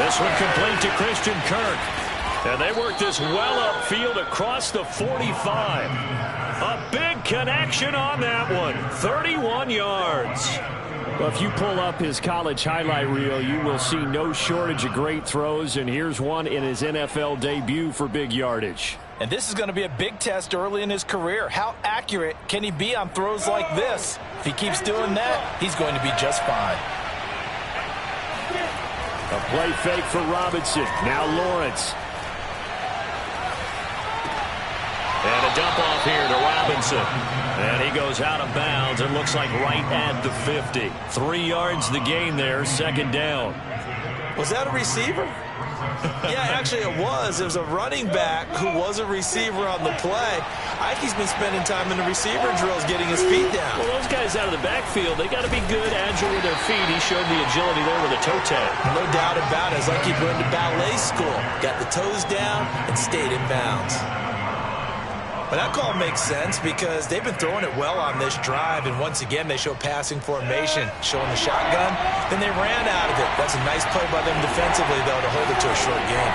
This one complete to Christian Kirk. And they work this well upfield across the 45. A big connection on that one. 31 yards. Well, if you pull up his college highlight reel, you will see no shortage of great throws, and here's one in his NFL debut for big yardage. And this is going to be a big test early in his career. How accurate can he be on throws like this? If he keeps doing that, he's going to be just fine. A play fake for Robinson. Now Lawrence. And a dump off here to Robinson. And he goes out of bounds. It looks like right at the 50. 3 yards the gain there, second down. Was that a receiver? Yeah, actually it was. It was a running back who was a receiver on the play. Ike's been spending time in the receiver drills getting his feet down. Well, those guys out of the backfield, they got to be good, agile with their feet. He showed the agility there with a toe tag. No doubt about it. It's like he went to ballet school. Got the toes down and stayed in bounds. But that call makes sense because they've been throwing it well on this drive, and once again they show passing formation, showing the shotgun. Then they ran out of it. That's a nice play by them defensively, though, to hold it to a short game.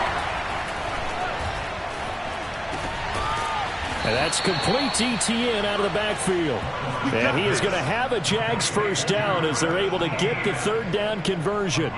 And that's complete ETN out of the backfield. And he is going to have a JAGS first down as they're able to get the third down conversion.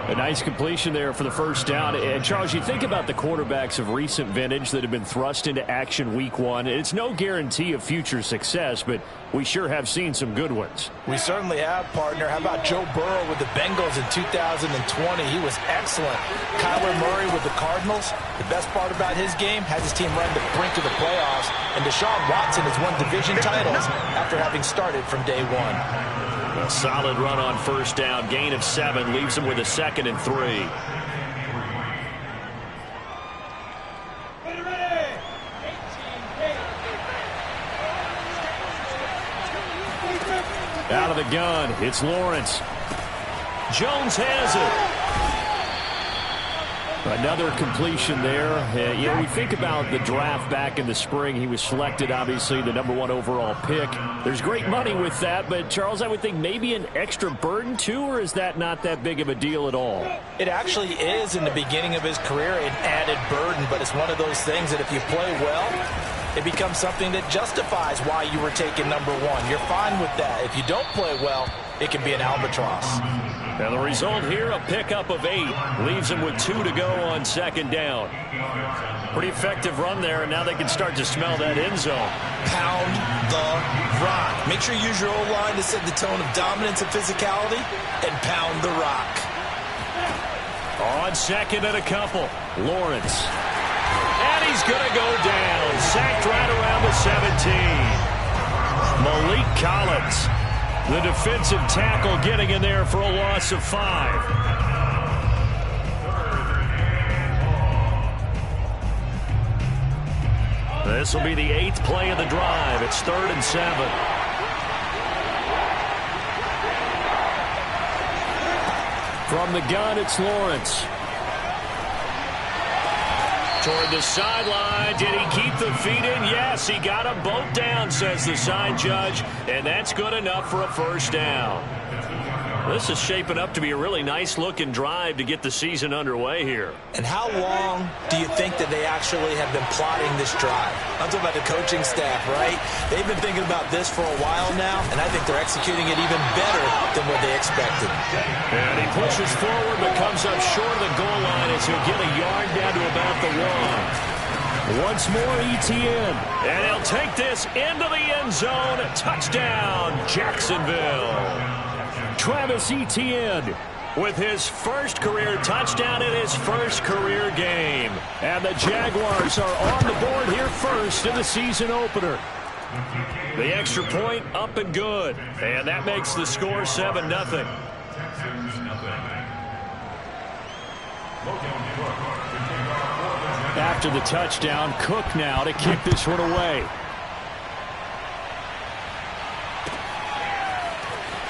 A nice completion there for the first down. And, Charles, you think about the quarterbacks of recent vintage that have been thrust into action week one. It's no guarantee of future success, but we sure have seen some good ones. We certainly have, partner. How about Joe Burrow with the Bengals in 2020? He was excellent. Kyler Murray with the Cardinals. The best part about his game has his team right at the brink of the playoffs. And Deshaun Watson has won division titles after having started from day one. A solid run on first down. Gain of 7 leaves him with a 2nd and 3. Out of the gun, it's Lawrence. Jones has it. Another completion there. You know, we think about the draft back in the spring. He was selected, obviously, the #1 overall pick. There's great money with that, but, Charles, I would think maybe an extra burden, too, or is that not that big of a deal at all? It actually is in the beginning of his career an added burden, but it's one of those things that if you play well, it becomes something that justifies why you were taken #1. You're fine with that. If you don't play well, it can be an albatross. And the result here, a pickup of 8. Leaves him with 2 to go on second down. Pretty effective run there, and now they can start to smell that end zone. Pound the rock. Make sure you use your O-line to set the tone of dominance and physicality, and pound the rock. On second and a couple, Lawrence. And he's going to go down. Sacked right around the 17. Malik Collins, the defensive tackle, getting in there for a loss of 5. This will be the 8th play of the drive. It's 3rd and 7. From the gun, it's Lawrence. Toward the sideline. Did he keep the feet in? Yes, he got them both down, says the side judge, and that's good enough for a first down. This is shaping up to be a really nice-looking drive to get the season underway here. And how long do you think that they actually have been plotting this drive? I'm talking about the coaching staff, right? They've been thinking about this for a while now, and I think they're executing it even better than what they expected. And he pushes forward but comes up short of the goal line as he'll get a yard down to about the 1. Once more, ETN. And he'll take this into the end zone. Touchdown, Jacksonville. Travis Etienne with his first career touchdown in his first career game. And the Jaguars are on the board here first in the season opener. The extra point up and good. And that makes the score 7-0. After the touchdown, Cook now to kick this one away.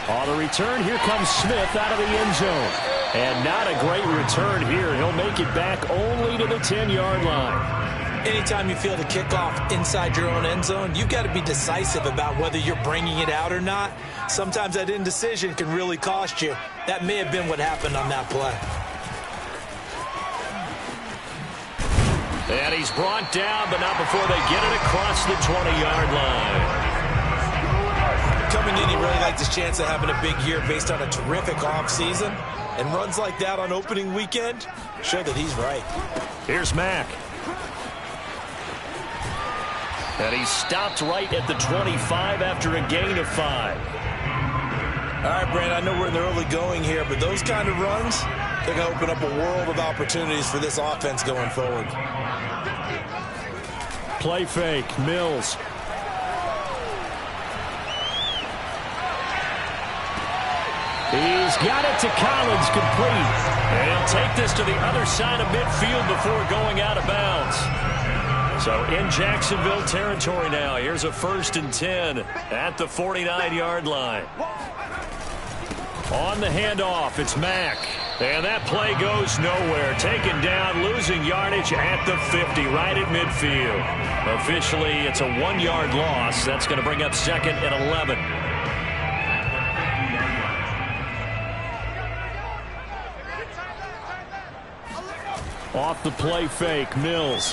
On the return, here comes Smith out of the end zone. And not a great return here. He'll make it back only to the 10-yard line. Anytime you feel the kickoff inside your own end zone, you've got to be decisive about whether you're bringing it out or not. Sometimes that indecision can really cost you. That may have been what happened on that play. And he's brought down, but not before they get it across the 20-yard line. Coming in, he really liked his chance of having a big year based on a terrific offseason. And runs like that on opening weekend show that he's right. Here's Mack. And he stopped right at the 25 after a gain of 5. All right, Brandon, I know we're in the early going here, but those kind of runs, they're going to open up a world of opportunities for this offense going forward. Play fake, Mills. He's got it to Collins, complete. And he'll take this to the other side of midfield before going out of bounds. So in Jacksonville territory now. Here's a 1st and 10 at the 49-yard line. On the handoff, it's Mack. And that play goes nowhere. Taken down, losing yardage at the 50, right at midfield. Officially, it's a 1-yard loss. That's going to bring up 2nd and 11. Off the play fake, Mills.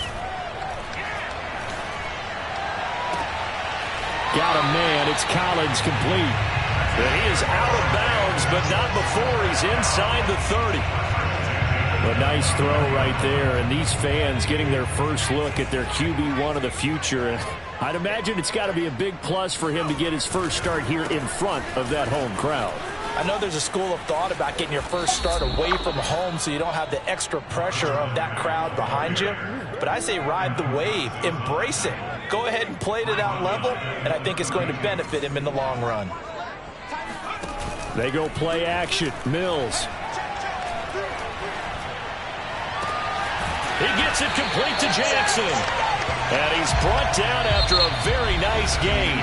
Got a man, it's Collins, complete. And he is out of bounds, but not before he's inside the 30. A nice throw right there, and these fans getting their first look at their QB1 of the future. I'd imagine it's got to be a big plus for him to get his first start here in front of that home crowd. I know there's a school of thought about getting your first start away from home so you don't have the extra pressure of that crowd behind you. But I say ride the wave. Embrace it. Go ahead and play it at that level, and I think it's going to benefit him in the long run. They go play action. Mills. He gets it complete to Jackson. And he's brought down after a very nice gain.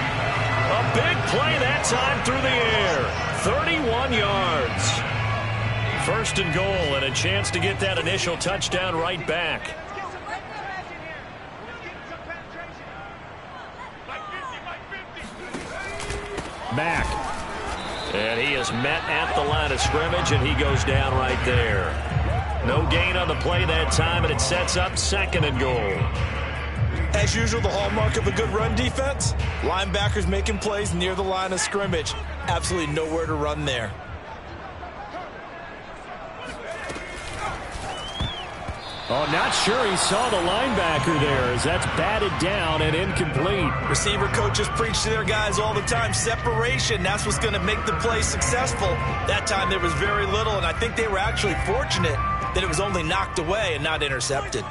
A big play that time through the air. 31 yards. 1st and goal, and a chance to get that initial touchdown right back. Mack. And he is met at the line of scrimmage, and he goes down right there. No gain on the play that time, and it sets up 2nd and goal. As usual, the hallmark of a good run defense, linebackers making plays near the line of scrimmage. Absolutely nowhere to run there. Oh, not sure he saw the linebacker there as that's batted down and incomplete. Receiver coaches preach to their guys all the time. Separation, that's what's going to make the play successful. That time there was very little, and I think they were actually fortunate that it was only knocked away and not intercepted.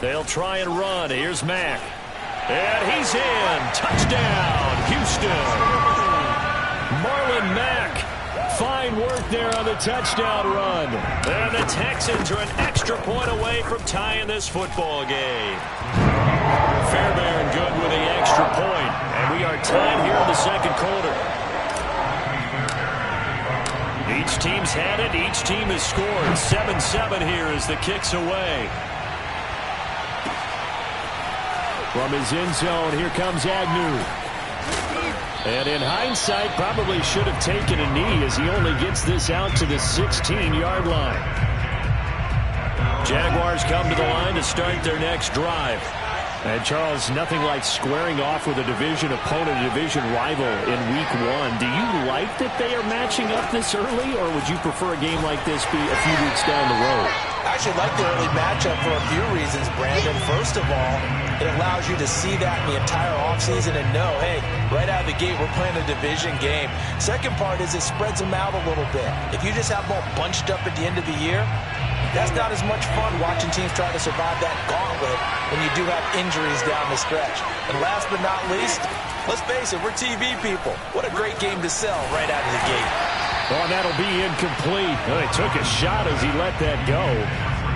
They'll try and run. Here's Mack. And he's in. Touchdown, Houston. Marlon Mack. Fine work there on the touchdown run. And the Texans are an extra point away from tying this football game. Fairbairn good with the extra point. And we are tied here in the 2nd quarter. Each team's had it. Each team has scored. 7-7 here as the kick's away. From his end zone, here comes Agnew. And in hindsight, probably should have taken a knee as he only gets this out to the 16-yard line. Jaguars come to the line to start their next drive. And, Charles, nothing like squaring off with a division opponent, a division rival in Week 1. Do you like that they are matching up this early, or would you prefer a game like this be a few weeks down the road? I actually like the early matchup for a few reasons, Brandon. First of all, it allows you to see that in the entire offseason and know, hey, right out of the gate, we're playing a division game. Second part is it spreads them out a little bit. If you just have them all bunched up at the end of the year, that's not as much fun watching teams try to survive that gauntlet when you do have injuries down the stretch. And last but not least, let's face it, we're TV people. What a great game to sell right out of the gate. Oh, that'll be incomplete. Well, he took a shot as he let that go.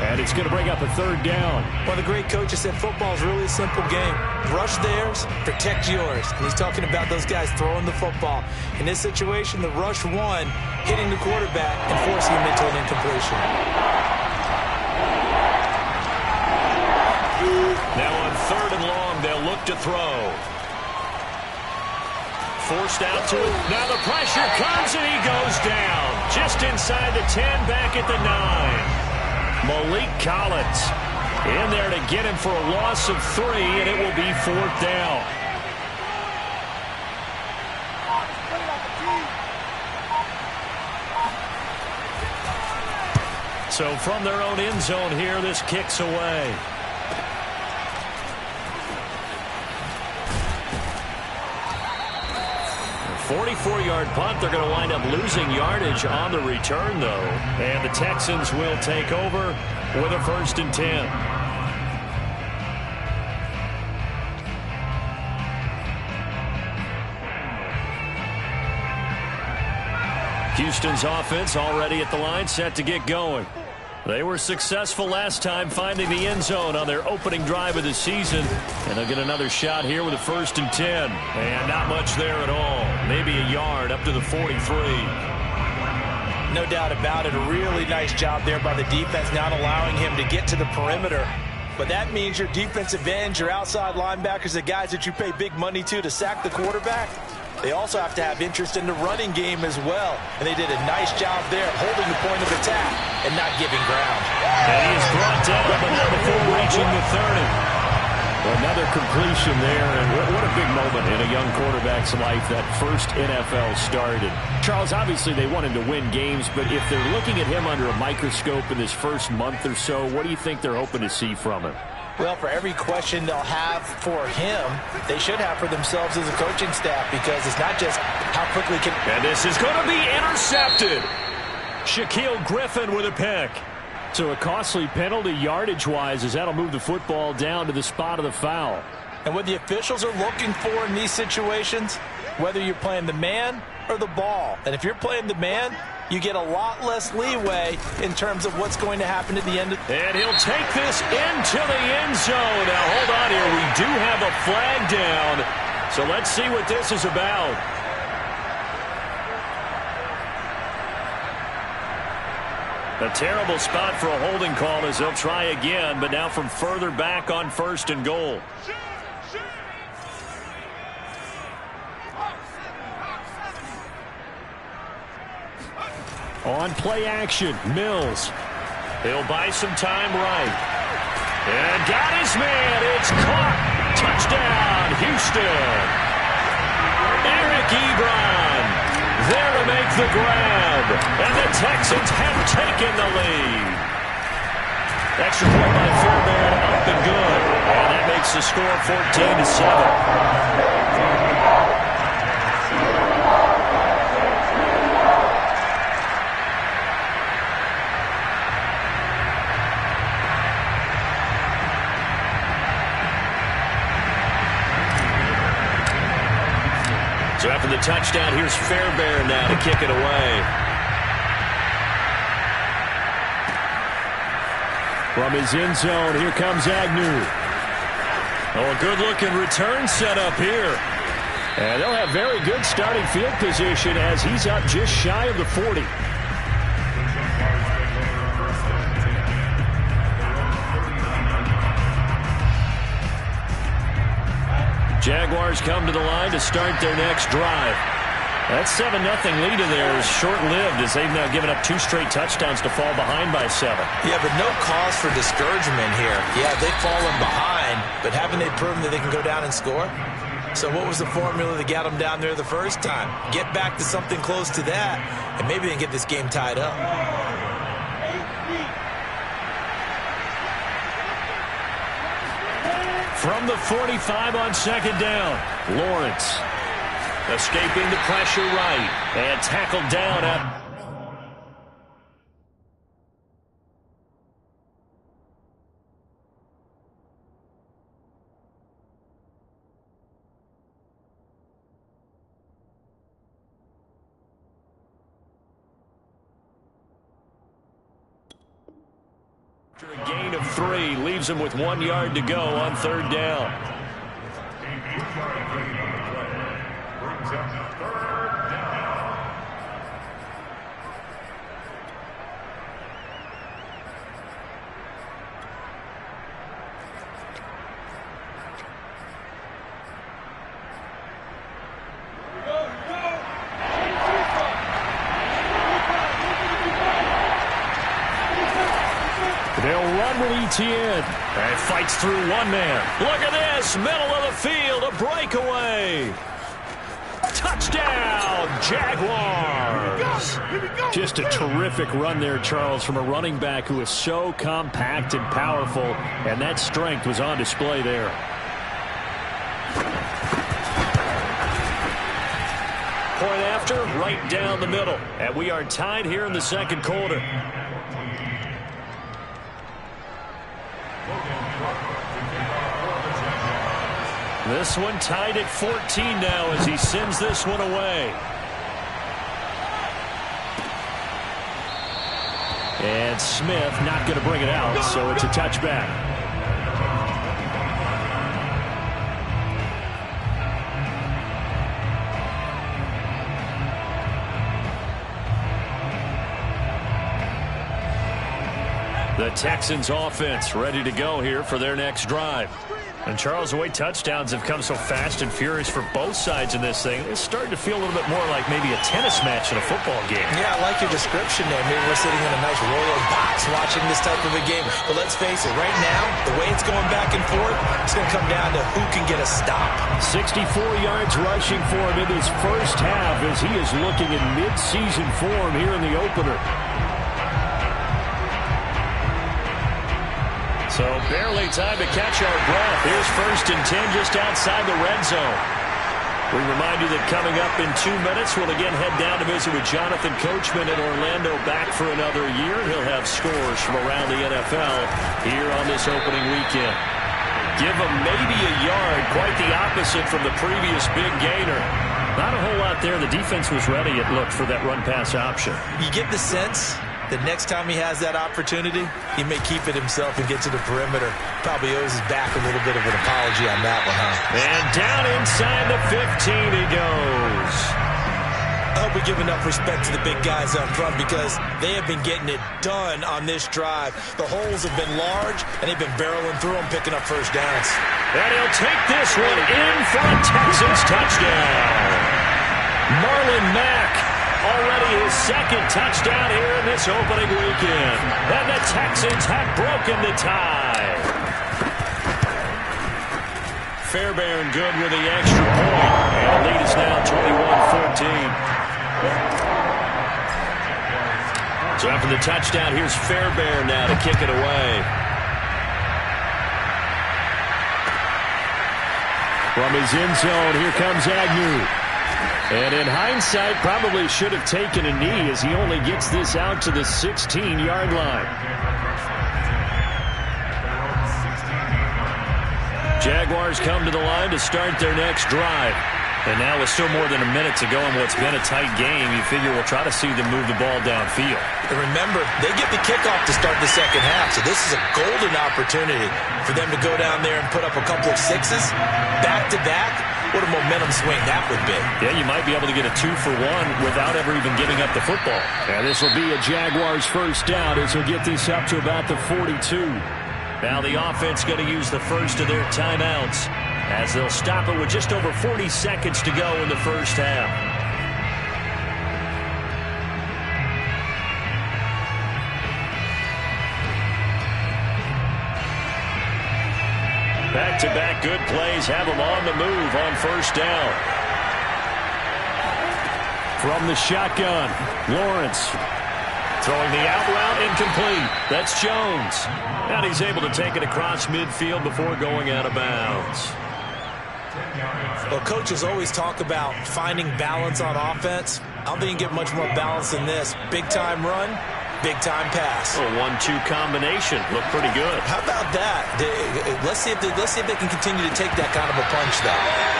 And it's going to bring up a 3rd down. One of the great coaches said football is really a simple game. Rush theirs, protect yours. And he's talking about those guys throwing the football. In this situation, the rush one, hitting the quarterback and forcing him into an incompletion. Now on 3rd and long, they'll look to throw. Forced out to him. Now the pressure comes and he goes down. Just inside the 10, back at the 9. Malik Collins in there to get him for a loss of 3, and it will be 4th down. So from their own end zone here, this kicks away. A 44-yard punt. They're going to wind up losing yardage on the return, though. And the Texans will take over with a 1st and 10. Houston's offense already at the line, set to get going. They were successful last time finding the end zone on their opening drive of the season. And they'll get another shot here with a 1st and 10. And not much there at all. Maybe a yard up to the 43. No doubt about it. A really nice job there by the defense, not allowing him to get to the perimeter. But that means your defensive ends, your outside linebackers, the guys that you pay big money to sack the quarterback, they also have to have interest in the running game as well. And they did a nice job there holding the point of attack and not giving ground. And he is brought down, but not before reaching the 30. Another completion there, and what a big moment in a young quarterback's life, that first NFL start. And Charles, obviously they want him to win games, but if they're looking at him under a microscope in this first month or so, what do you think they're hoping to see from him? Well, for every question they'll have for him, they should have for themselves as a coaching staff, because it's not just how quickly can... And this is going to be intercepted. Shaquille Griffin with a pick. So a costly penalty yardage-wise, as that'll move the football down to the spot of the foul. And what the officials are looking for in these situations, whether you're playing the man or the ball. And if you're playing the man, you get a lot less leeway in terms of what's going to happen at the end. And he'll take this into the end zone. Now, hold on here. We do have a flag down. So let's see what this is about. A terrible spot for a holding call as they'll try again, but now from further back on 1st and goal. On play action, Mills. He'll buy some time right. And got his man. It's caught. Touchdown, Houston. Eric Ebron there to make the grab. And the Texans have taken the lead. Extra point by Fairbairn, up and good. And that makes the score 14-7. So after the touchdown, here's Fairbairn now to kick it away. From his end zone, here comes Agnew. Oh, a good-looking return set up here. And they'll have very good starting field position as he's up just shy of the 40. Jaguars come to the line to start their next drive. That 7-0 lead of theirs is short-lived as they've now given up 2 straight touchdowns to fall behind by 7. Yeah, but no cause for discouragement here. Yeah, they've fallen behind, but haven't they proven that they can go down and score? So what was the formula that got them down there the first time? Get back to something close to that, and maybe they can get this game tied up. From the 45 on 2nd down, Lawrence escaping the pressure right and tackled down at... A gain of 3 leaves him with 1 yard to go on 3rd down. Etienne. And fights through one man. Look at this. Middle of the field. A breakaway. Touchdown, Jaguars. Just a terrific run there, Charles, from a running back who is so compact and powerful, and that strength was on display there. Point after, right down the middle. And we are tied here in the second quarter. This one tied at 14 now as he sends this one away. And Smith not going to bring it out, so it's a touchback. The Texans offense ready to go here for their next drive. And Charles, the way touchdowns have come so fast and furious for both sides in this thing, it's starting to feel a little bit more like maybe a tennis match in a football game. Yeah, I like your description there. Maybe we're sitting in a nice royal box watching this type of a game. But let's face it, right now, the way it's going back and forth, it's going to come down to who can get a stop. 64 yards rushing for him in his first half as he is looking in mid-season form here in the opener. So barely time to catch our breath. Here's 1st and 10 just outside the red zone. We remind you that coming up in 2 minutes, we'll again head down to visit with Jonathan Coachman in Orlando, back for another year. He'll have scores from around the NFL here on this opening weekend. Give him maybe a yard, quite the opposite from the previous big gainer. Not a whole lot there. The defense was ready, it looked, for that run-pass option. You get the sense that next time he has that opportunity, he may keep it himself and get to the perimeter. Probably owes his back a little bit of an apology on that one, huh? And down inside the 15 he goes. I hope we give enough respect to the big guys up front because they have been getting it done on this drive. The holes have been large, and they've been barreling through them, picking up first downs. And he'll take this one in for a Texans touchdown. Marlon Mack, already his second touchdown here in this opening weekend. And the Texans have broken the tie. Fairbairn good with the extra point. And the lead is now 21-14. So after the touchdown, here's Fairbairn now to kick it away. From his end zone, here comes Agnew. And in hindsight, probably should have taken a knee as he only gets this out to the 16-yard line. Jaguars come to the line to start their next drive. And now with still more than a minute to go in what's been a tight game, you figure we'll try to see them move the ball downfield. And remember, they get the kickoff to start the second half, so this is a golden opportunity for them to go down there and put up a couple of sixes back-to-back. What a momentum swing that would be. Yeah, you might be able to get a 2-for-1 without ever even giving up the football. And this will be a Jaguars first down as he'll get this up to about the 42. Now the offense going to use the first of their timeouts as they'll stop it with just over 40 seconds to go in the first half. Back-to-back good plays have them on the move on first down. From the shotgun, Lawrence. Throwing the out route incomplete. That's Jones. And he's able to take it across midfield before going out of bounds. Well, coaches always talk about finding balance on offense. I don't think you get much more balance than this. Big-time run, big-time pass. A 1-2 combination. Looked pretty good. How about that? Let's see if they can continue to take that kind of a punch, though.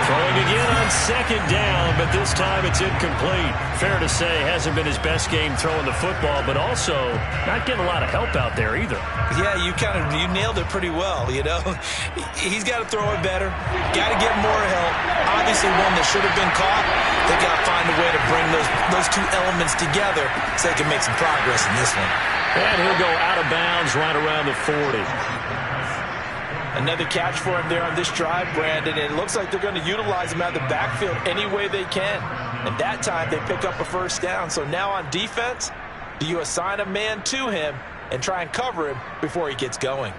Throwing again on second down, but this time it's incomplete. Fair to say, hasn't been his best game throwing the football, but also not getting a lot of help out there either. Yeah, you nailed it pretty well, you know. He's got to throw it better. Got to get more help. Obviously one that should have been caught. They got to find a way to bring those two elements together so they can make some progress in this one. And he'll go out of bounds right around the 40. Another catch for him there on this drive, Brandon. And it looks like they're going to utilize him out of the backfield any way they can. And that time they pick up a first down. So now on defense, do you assign a man to him and try and cover him before he gets going.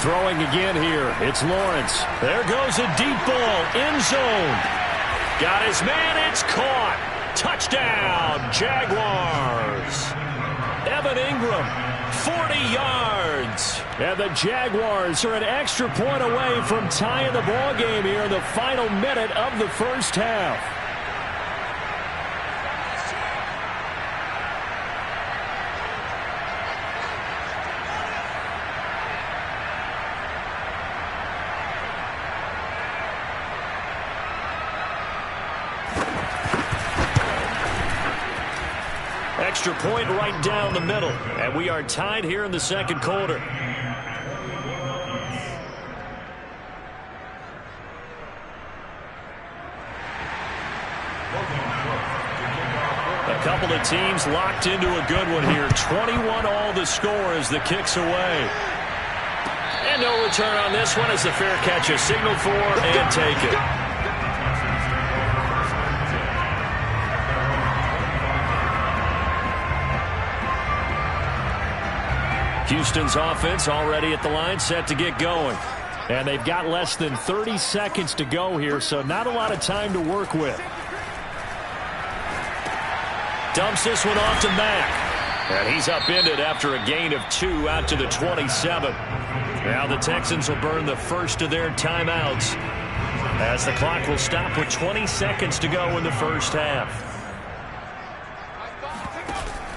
Throwing again here. It's Lawrence. There goes a deep ball. End zone. Got his man. It's caught. Touchdown, Jaguars. Evan Ingram, 40 yards. And the Jaguars are an extra point away from tying the ball game here in the final minute of the first half. Extra point right down the middle. And we are tied here in the second quarter. A couple of teams locked into a good one here. 21 all the score as the kick's away. And no return on this one as the fair catch is signaled for and taken. Houston's offense already at the line, set to get going. And they've got less than 30 seconds to go here, so not a lot of time to work with. Dumps this one off to Mack. And he's upended after a gain of 2 out to the 27. Now the Texans will burn the first of their timeouts as the clock will stop with 20 seconds to go in the first half.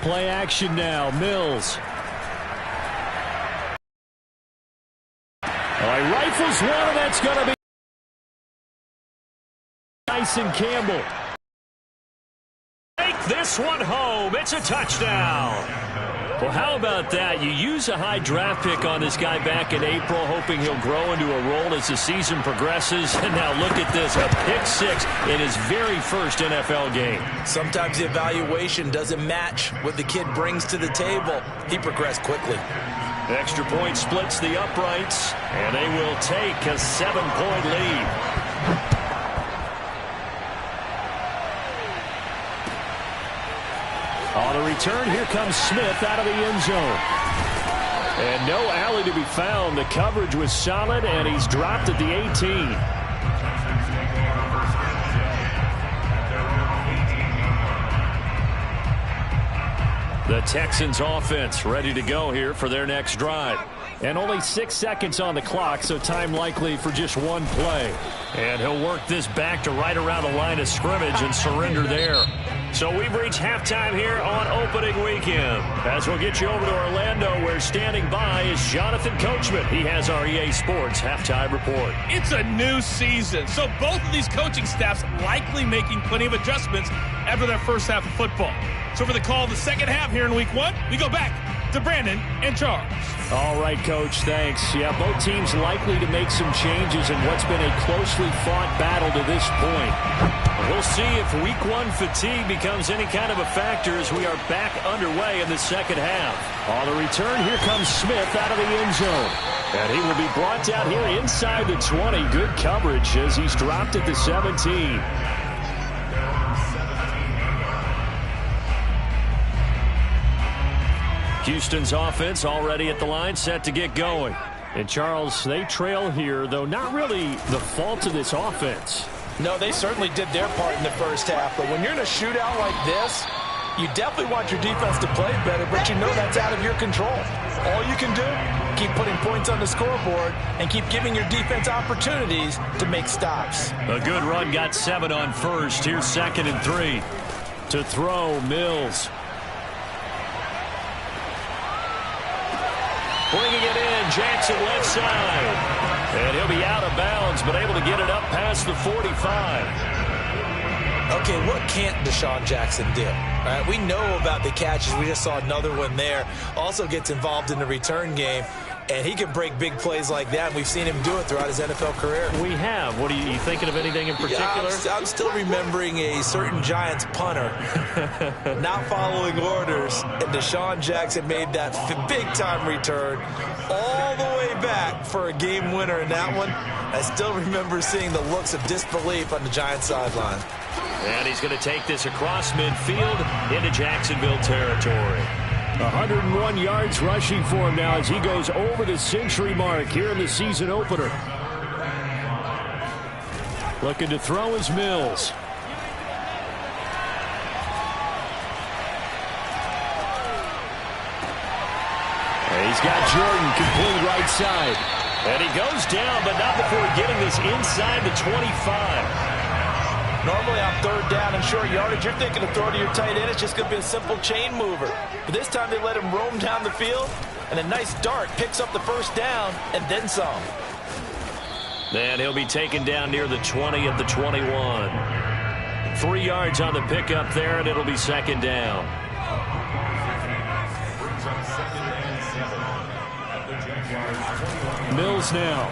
Play action now. Mills. He rifles one, and that's going to be Tyson Campbell. Take this one home. It's a touchdown. Well, how about that? You use a high draft pick on this guy back in April, hoping he'll grow into a role as the season progresses. And now look at this, a pick 6 in his very first NFL game. Sometimes the evaluation doesn't match what the kid brings to the table. He progressed quickly. Extra point splits the uprights, and they will take a 7-point lead. On the return, here comes Smith out of the end zone. And no alley to be found. The coverage was solid, and he's dropped at the 18. The Texans offense ready to go here for their next drive. And only 6 seconds on the clock, so time likely for just one play. And he'll work this back to right around the line of scrimmage and surrender there. So we've reached halftime here on opening weekend. As we'll get you over to Orlando, where standing by is Jonathan Coachman. He has our EA Sports halftime report. It's a new season, so both of these coaching staffs likely making plenty of adjustments after their first half of football. So for the call of the second half here in week 1, we go back to Brandon and Charles. All right, Coach, thanks. Yeah, both teams likely to make some changes in what's been a closely fought battle to this point. We'll see if week 1 fatigue becomes any kind of a factor as we are back underway in the second half. On the return, here comes Smith out of the end zone. And he will be brought down here inside the 20. Good coverage as he's dropped at the 17. Houston's offense already at the line, set to get going. And, Charles, they trail here, though not really the fault of this offense. No, they certainly did their part in the first half. But when you're in a shootout like this, you definitely want your defense to play better, but you know that's out of your control. All you can do, keep putting points on the scoreboard and keep giving your defense opportunities to make stops. A good run, got 7 on first. Here's 2nd and 3. To throw, Mills. Bringing it in, Jackson left side. And he'll be out of bounds, but able to get it up past the 45. Okay, what can't Deshaun Jackson do? All right, we know about the catches. We just saw another one there. Also gets involved in the return game. And he can break big plays like that. We've seen him do it throughout his NFL career. We have. What are you thinking of anything in particular? Yeah, I'm still remembering a certain Giants punter not following orders. And Deshaun Jackson made that big-time return all the way back for a game winner in that one. I still remember seeing the looks of disbelief on the Giants sideline. And he's going to take this across midfield into Jacksonville territory. 101 yards rushing for him now as he goes over the century mark here in the season opener. Looking to throw is Mills. And he's got Jordan complete right side. And he goes down, but not before getting this inside the 25. Normally on third down and short yardage, you're thinking to throw to your tight end. It's just going to be a simple chain mover. But this time they let him roam down the field, and a nice dart picks up the first down and then some. Then he'll be taken down near the 20 at the 21. 3 yards on the pickup there, and it'll be second down. Mills now.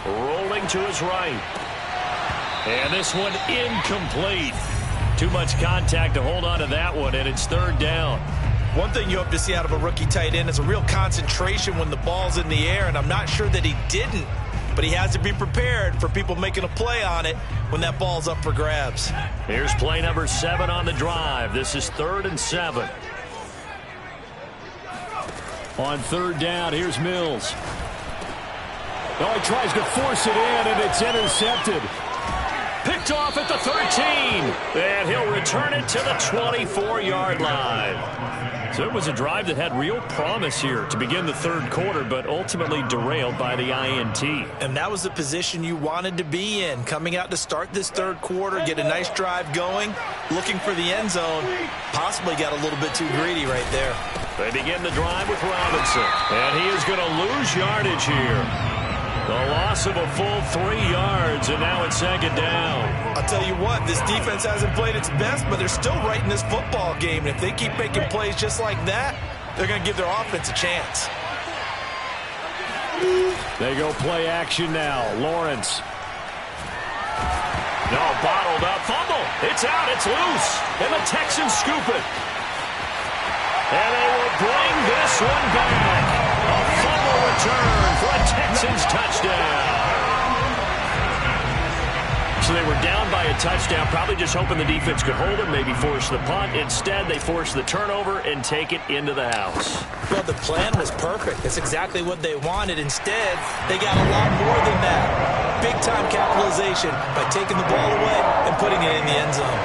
Rolling to his right. And this one incomplete. Too much contact to hold on to that one, and it's third down. One thing you hope to see out of a rookie tight end is a real concentration when the ball's in the air, and I'm not sure that he didn't, but he has to be prepared for people making a play on it when that ball's up for grabs. Here's play number 7 on the drive. This is 3rd and 7. On third down, here's Mills. Oh, he tries to force it in, and it's intercepted. Picked off at the 13. And he'll return it to the 24-yard line. So it was a drive that had real promise here to begin the third quarter, but ultimately derailed by the INT. And that was the position you wanted to be in, coming out to start this third quarter, get a nice drive going, looking for the end zone. Possibly got a little bit too greedy right there. They begin the drive with Robinson, and he is going to lose yardage here. The loss of a full 3 yards, and now it's second down. I'll tell you what, this defense hasn't played its best, but they're still right in this football game. And if they keep making plays just like that, they're going to give their offense a chance. They go play action now. Lawrence. No, bottled up. Fumble. It's out. It's loose. And the Texans scoop it. And they will bring this one back. A fumble return for a Texans touchdown. So they were down by a touchdown, probably just hoping the defense could hold them, maybe force the punt. Instead, they force the turnover and take it into the house. Well, the plan was perfect. That's exactly what they wanted. Instead, they got a lot more than that. Big-time capitalization by taking the ball away and putting it in the end zone.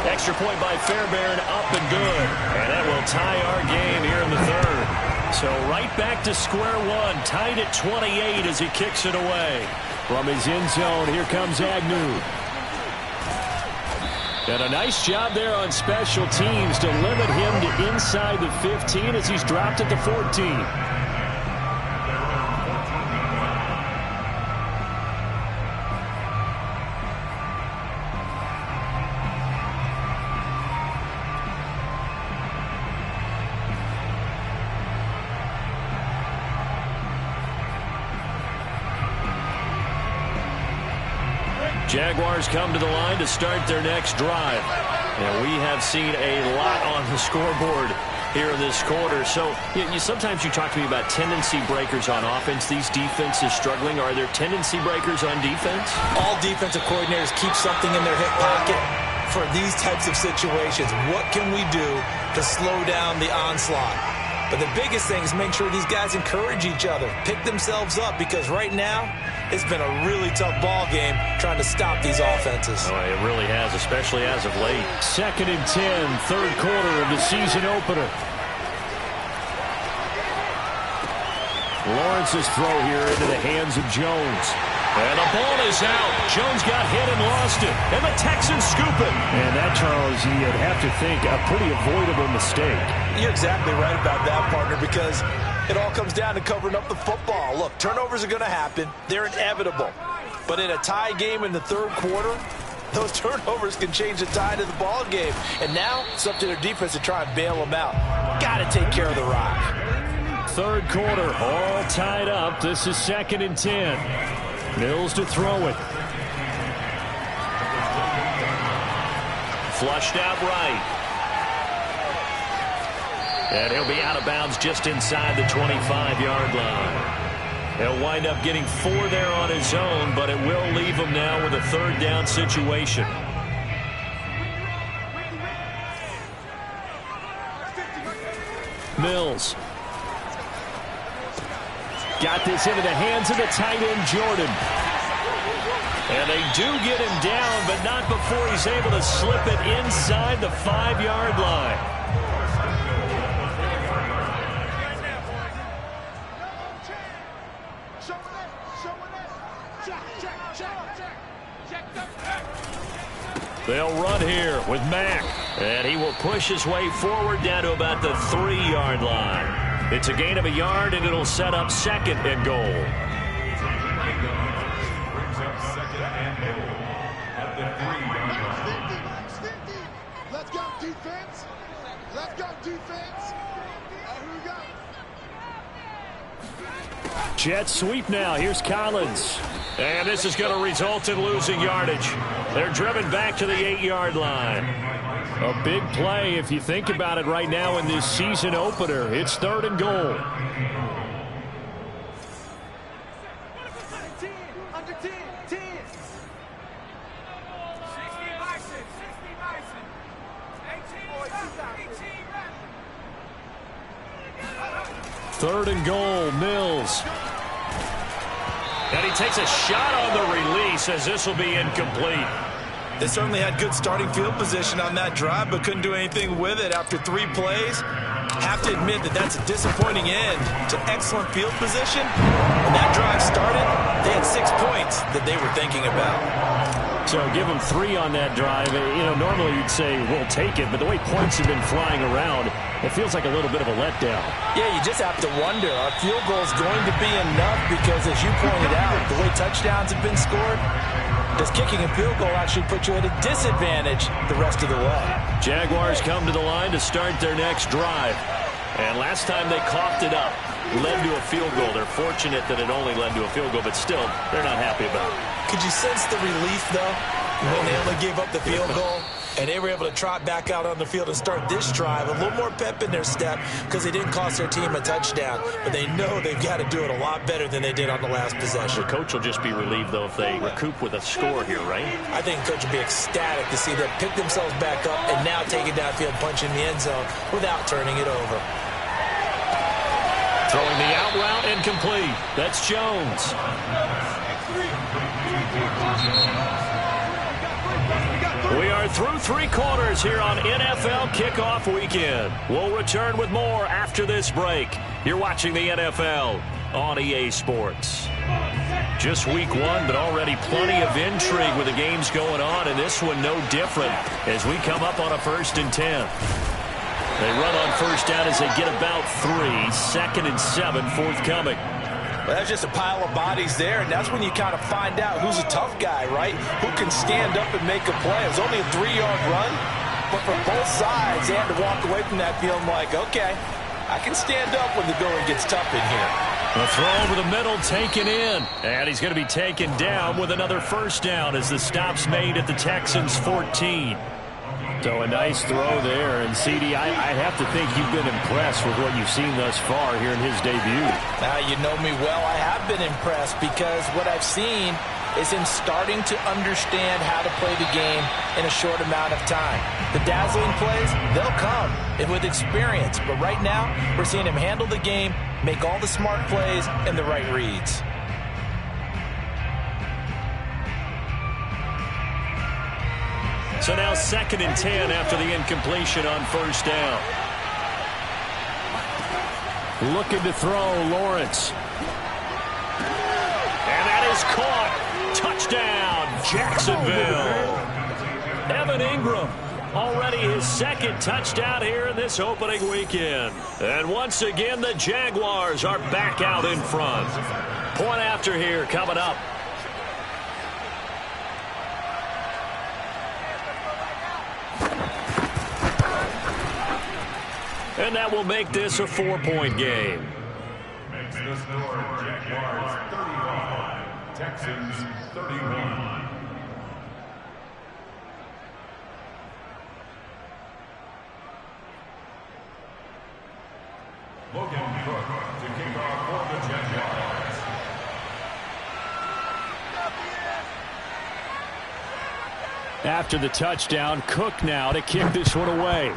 Extra point by Fairbairn, up and good. And that will tie our game here in the third. So right back to square one, tied at 28 as he kicks it away. From his end zone, here comes Agnew. And a nice job there on special teams to limit him to inside the 15 as he's dropped at the 14. Jaguars come to the line to start their next drive. And we have seen a lot on the scoreboard here in this quarter. So sometimes you talk to me about tendency breakers on offense. These defenses struggling. Are there tendency breakers on defense? All defensive coordinators keep something in their hip pocket for these types of situations. What can we do to slow down the onslaught? But the biggest thing is make sure these guys encourage each other, pick themselves up, because right now it's been a really tough ball game trying to stop these offenses. Oh, it really has, especially as of late. 2nd and 10, third quarter of the season opener. Lawrence's throw here into the hands of Jones. And the ball is out. Jones got hit and lost it. And the Texans scoop it. And that, Charles, you'd have to think a pretty avoidable mistake. You're exactly right about that, partner, because it all comes down to covering up the football. Look, turnovers are going to happen. They're inevitable. But in a tie game in the third quarter, those turnovers can change the tide of the ball game. And now it's up to their defense to try and bail them out. Got to take care of the rock. Third quarter, all tied up. This is 2nd and 10. Mills to throw it. Flushed out right. And he'll be out of bounds just inside the 25-yard line. He'll wind up getting 4 there on his own, but it will leave him now with a third down situation. Mills. Got this into the hands of the tight end, Jordan. And they do get him down, but not before he's able to slip it inside the 5-yard line. They'll run here with Mack. And he will push his way forward down to about the 3-yard line. It's a gain of a yard, and it'll set up 2nd and goal. Let's go, defense. Let's go, defense. Here we go. Jet sweep now. Here's Collins. And this is going to result in losing yardage. They're driven back to the 8-yard line. A big play if you think about it right now in this season opener. It's 3rd and goal. Third and goal, Mills. And he takes a shot on the release as this will be incomplete. They certainly had good starting field position on that drive, but couldn't do anything with it after 3 plays. Have to admit that that's a disappointing end to excellent field position. When that drive started, they had 6 points that they were thinking about. So give them 3 on that drive. You know, normally you'd say, we'll take it, but the way points have been flying around, it feels like a little bit of a letdown. Yeah, you just have to wonder, are field goals going to be enough? Because as you pointed out, the way touchdowns have been scored, does kicking a field goal actually put you at a disadvantage the rest of the way? Jaguars come to the line to start their next drive. And last time they coughed it up, led to a field goal. They're fortunate that it only led to a field goal, but still, they're not happy about it. Could you sense the relief, though, when they only gave up the field goal? And they were able to trot back out on the field and start this drive. A little more pep in their step because they didn't cost their team a touchdown. But they know they've got to do it a lot better than they did on the last possession. The coach will just be relieved, though, if they recoup with a score here, right? I think the coach will be ecstatic to see them pick themselves back up and now take it downfield, punch in the end zone without turning it over. Throwing the out route incomplete. That's Jones. We are through 3 quarters here on NFL Kickoff Weekend. We'll return with more after this break. You're watching the NFL on EA Sports. Just week 1, but already plenty of intrigue with the games going on, and this one no different as we come up on a 1st and 10. They run on 1st down as they get about 3. 2nd and 7 forthcoming. Well, that's just a pile of bodies there, and that's when you kind of find out who's a tough guy, right? Who can stand up and make a play. It was only a 3-yard run, but for both sides, they had to walk away from that feeling like, okay, I can stand up when the going gets tough in here. A throw over the middle taken in, and he's going to be taken down with another 1st down as the stop's made at the Texans' 14. So a nice throw there, and CD, I have to think you've been impressed with what you've seen thus far here in his debut. Now, you know me well. I have been impressed because what I've seen is him starting to understand how to play the game in a short amount of time. The dazzling plays, they'll come and with experience, but right now we're seeing him handle the game, make all the smart plays and the right reads. So now 2nd and 10 after the incompletion on 1st down. Looking to throw, Lawrence. And that is caught. Touchdown, Jacksonville. Evan Ingram, already his 2nd touchdown here in this opening weekend. And once again, the Jaguars are back out in front. Point after here coming up. And that will make this a 4-point game. Makes the score Jaguars 35, Texans 31. Logan Cook to kick off for the Jaguars. After the touchdown, Cook now to kick this one away.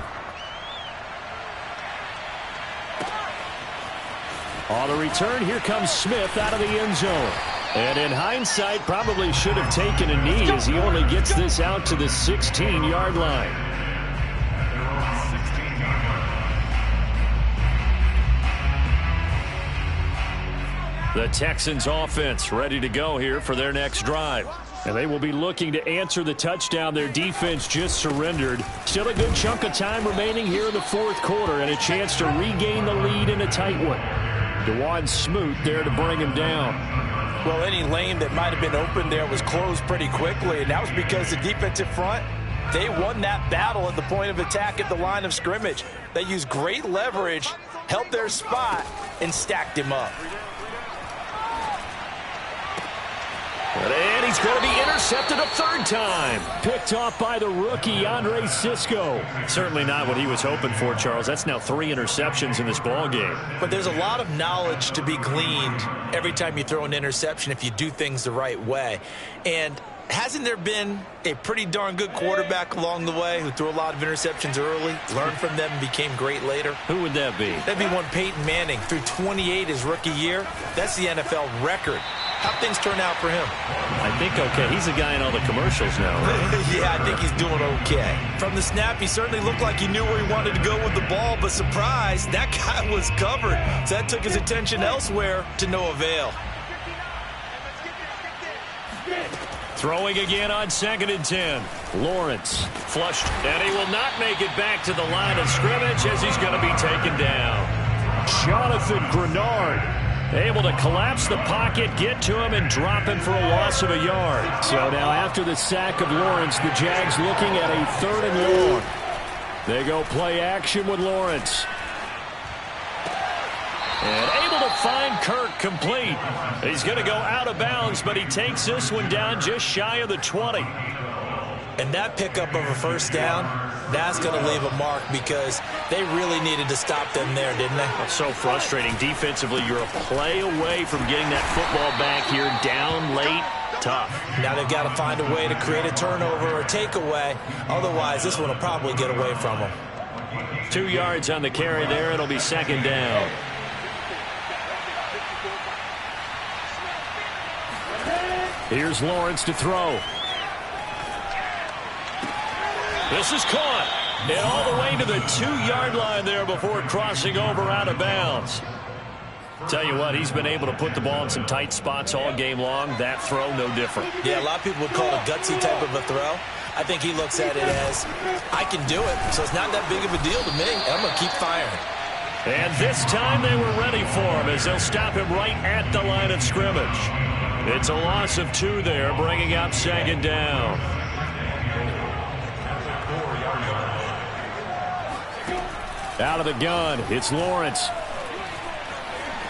On the return, here comes Smith out of the end zone. And in hindsight, probably should have taken a knee as he only gets this out to the 16-yard line. The Texans offense ready to go here for their next drive. And they will be looking to answer the touchdown their defense just surrendered. Still a good chunk of time remaining here in the fourth quarter and a chance to regain the lead in a tight one. DeJuan Smoot there to bring him down. Well, any lane that might have been open there was closed pretty quickly, and that was because the defensive front, they won that battle at the point of attack at the line of scrimmage. They used great leverage, held their spot, and stacked him up. And he's going to be intercepted a third time. Picked off by the rookie, Andre Sisco. Certainly not what he was hoping for, Charles. That's now 3 interceptions in this ball game. But there's a lot of knowledge to be gleaned every time you throw an interception if you do things the right way. And hasn't there been a pretty darn good quarterback along the way who threw a lot of interceptions early, learned from them, and became great later? Who would that be? That'd be one Peyton Manning. Threw 28 his rookie year. That's the NFL record. How'd things turn out for him? I think okay. He's a guy in all the commercials now, right? Yeah, I think he's doing okay. From the snap, he certainly looked like he knew where he wanted to go with the ball, but surprise, that guy was covered. So that took his attention elsewhere to no avail. Throwing again on 2nd and 10. Lawrence flushed, and he will not make it back to the line of scrimmage as he's going to be taken down. Jonathan Grenard able to collapse the pocket, get to him, and drop him for a loss of a yard. So now after the sack of Lawrence, the Jags looking at a 3rd and long. They go play action with Lawrence. And able to find Kirk complete. He's going to go out of bounds, but he takes this one down just shy of the 20. And that pickup of a first down, that's going to leave a mark because they really needed to stop them there, didn't they? That's so frustrating. Defensively, you're a play away from getting that football back here down late. Tough. Now they've got to find a way to create a turnover or takeaway. Otherwise, this one will probably get away from them. 2 yards on the carry there. It'll be 2nd down. Here's Lawrence to throw. This is caught. And all the way to the 2-yard line there before crossing over out of bounds. Tell you what, he's been able to put the ball in some tight spots all game long. That throw, no different. Yeah, a lot of people would call it a gutsy type of a throw. I think he looks at it as, I can do it, so it's not that big of a deal to me. I'm going to keep firing. And this time they were ready for him as they'll stop him right at the line of scrimmage. It's a loss of 2 there, bringing up 2nd down. Out of the gun, it's Lawrence.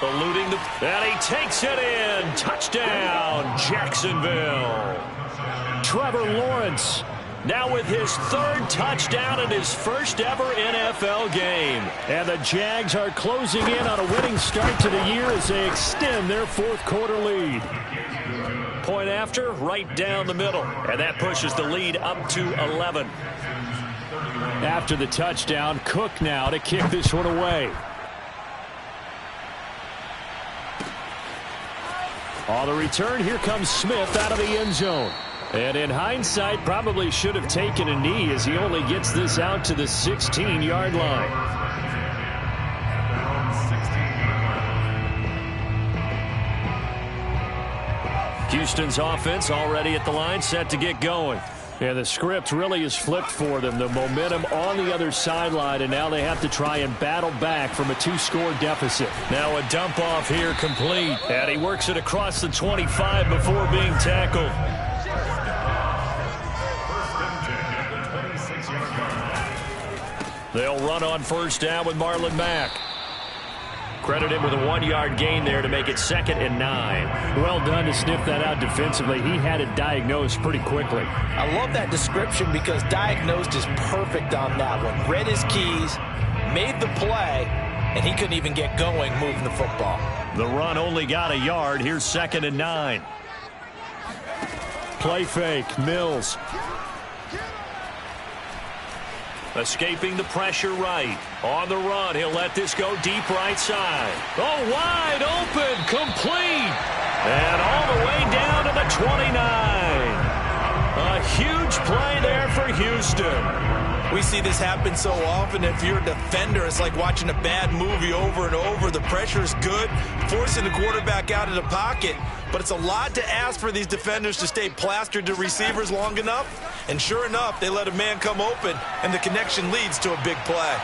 Eluding and he takes it in. Touchdown, Jacksonville. Trevor Lawrence now with his 3rd touchdown in his first ever NFL game. And the Jags are closing in on a winning start to the year as they extend their 4th quarter lead. Point after, right down the middle. And that pushes the lead up to 11. After the touchdown, Cook now to kick this one away. On the return, here comes Smith out of the end zone. And in hindsight, probably should have taken a knee as he only gets this out to the 16-yard line. Houston's offense already at the line, set to get going. And the script really is flipped for them. The momentum on the other sideline, and now they have to try and battle back from a 2-score deficit. Now a dump off here complete. And he works it across the 25 before being tackled. They'll run on 1st down with Marlon Mack. Credit him with a 1-yard gain there to make it 2nd and 9. Well done to sniff that out defensively. He had it diagnosed pretty quickly. I love that description because diagnosed is perfect on that one. Read his keys, made the play, and he couldn't even get going moving the football. The run only got a yard. Here's 2nd and 9. Play fake. Mills. Escaping the pressure right. On the run, he'll let this go deep right side. Oh, wide open, complete. And all the way down to the 29. A huge play there for Houston. We see this happen so often. If you're a defender, it's like watching a bad movie over and over. The pressure is good, forcing the quarterback out of the pocket. But it's a lot to ask for these defenders to stay plastered to receivers long enough. And sure enough, they let a man come open, and the connection leads to a big play.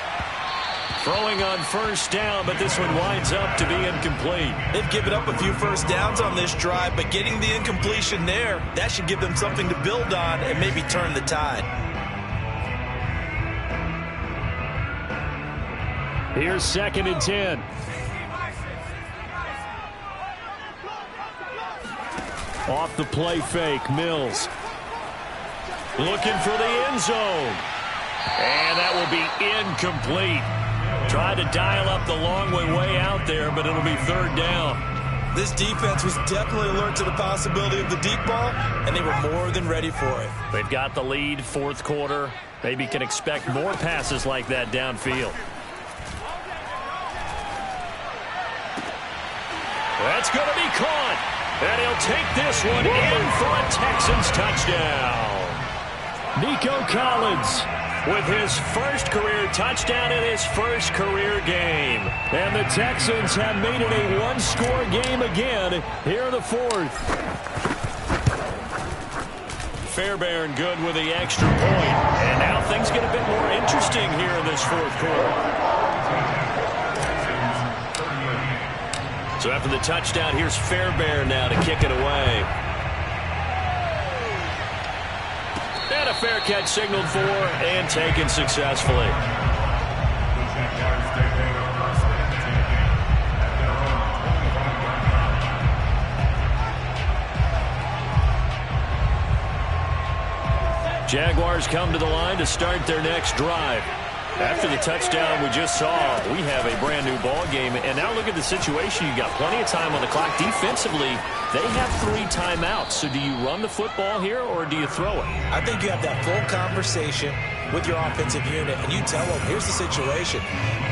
Throwing on 1st down, but this one winds up to be incomplete. They've given up a few first downs on this drive, but getting the incompletion there, that should give them something to build on and maybe turn the tide. Here's 2nd and 10. Off the play fake, Mills. Looking for the end zone. And that will be incomplete. Tried to dial up the long way out there, but it'll be 3rd down. This defense was definitely alert to the possibility of the deep ball, and they were more than ready for it. They've got the lead, 4th quarter. Maybe can expect more passes like that downfield. That's going to be caught. And he'll take this one in for a Texans touchdown. Nico Collins with his first career touchdown in his first career game. And the Texans have made it a one-score game again here in the 4th. Fairbairn good with the extra point. And now things get a bit more interesting here in this 4th quarter. So after the touchdown, here's Fairbairn now to kick it away. And a fair catch signaled for and taken successfully. Jaguars come to the line to start their next drive. After the touchdown we just saw, we have a brand new ball game. And now look at the situation. You got plenty of time on the clock. Defensively, they have 3 timeouts. So do you run the football here or do you throw it? I think you have that full conversation with your offensive unit, and you tell them, here's the situation.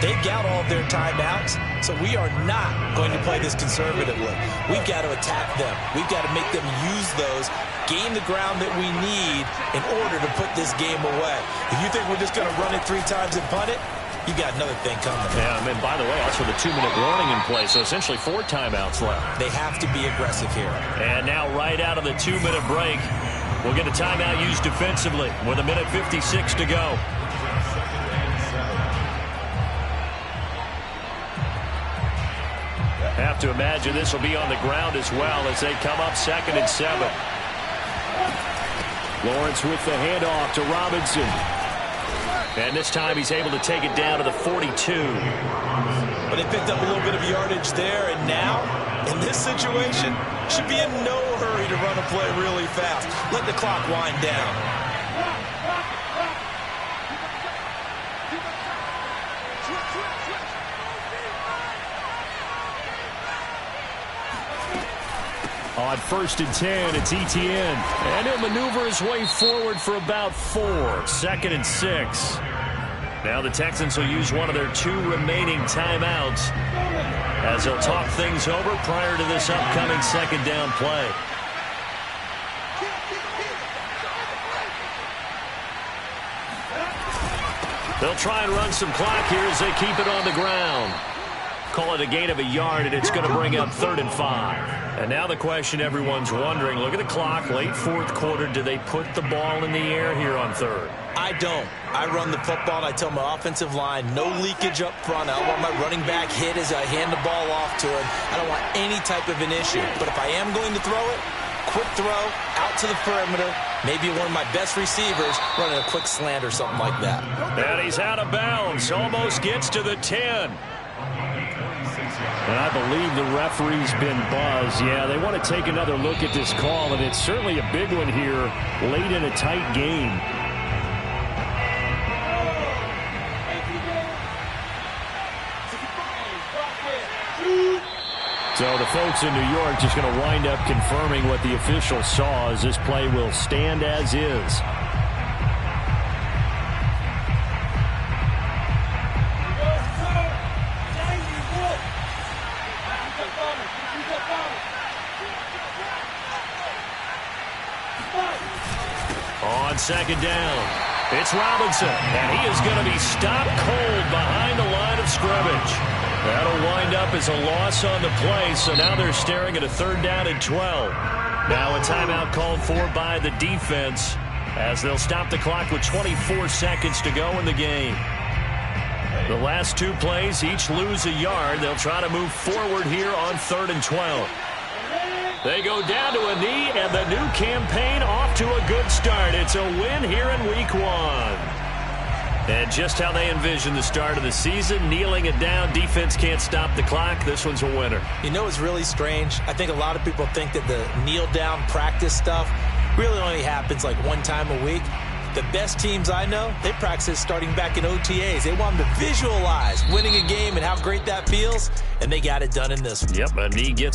They've got all of their timeouts, so we are not going to play this conservatively. We've got to attack them. We've got to make them use those, gain the ground that we need in order to put this game away. If you think we're just going to run it 3 times and punt it, you got another thing coming. Yeah, I mean, by the way, also the 2-minute warning in play, so essentially 4 timeouts left. They have to be aggressive here. And now right out of the 2-minute break, we'll get a timeout used defensively with 1:56 to go. Have to imagine this will be on the ground as well as they come up 2nd and 7. Lawrence with the handoff to Robinson. And this time he's able to take it down to the 42. But they picked up a little bit of yardage there, and now, in this situation, should be in no hurry to run a play really fast. Let the clock wind down. On 1st and 10, it's Etienne. And he'll maneuver his way forward for about 4. 2nd and 6. Now the Texans will use one of their 2 remaining timeouts as they'll talk things over prior to this upcoming 2nd down play. They'll try and run some clock here as they keep it on the ground. Call it a gain of a yard, and it's going to bring up 3rd and 5. And now the question everyone's wondering, look at the clock, late 4th quarter. Do they put the ball in the air here on 3rd? I don't. I run the football, and I tell my offensive line, no leakage up front. I don't want my running back hit as I hand the ball off to him. I don't want any type of an issue. But if I am going to throw it, quick throw, out to the perimeter, maybe one of my best receivers running a quick slant or something like that. And he's out of bounds, almost gets to the 10. And I believe the referee's been buzzed. Yeah, they want to take another look at this call, and it's certainly a big one here late in a tight game. So the folks in New York just going to wind up confirming what the official saw, as this play will stand as is. On second down, it's Robinson, and he is going to be stopped cold behind the line of scrimmage. That'll wind up as a loss on the play, so now they're staring at a 3rd down and 12. Now a timeout called for by the defense, as they'll stop the clock with 24 seconds to go in the game. The last 2 plays each lose a yard. They'll try to move forward here on 3rd and 12. They go down to a knee, and the new campaign off to a good start. It's a win here in Week 1. And just how they envision the start of the season, kneeling it down, defense can't stop the clock. This one's a winner. You know what's really strange? I think a lot of people think that the kneel-down practice stuff really only happens like 1 time a week. The best teams I know, they practice starting back in OTAs. They want them to visualize winning a game and how great that feels, and they got it done in this one. Yep, a knee gets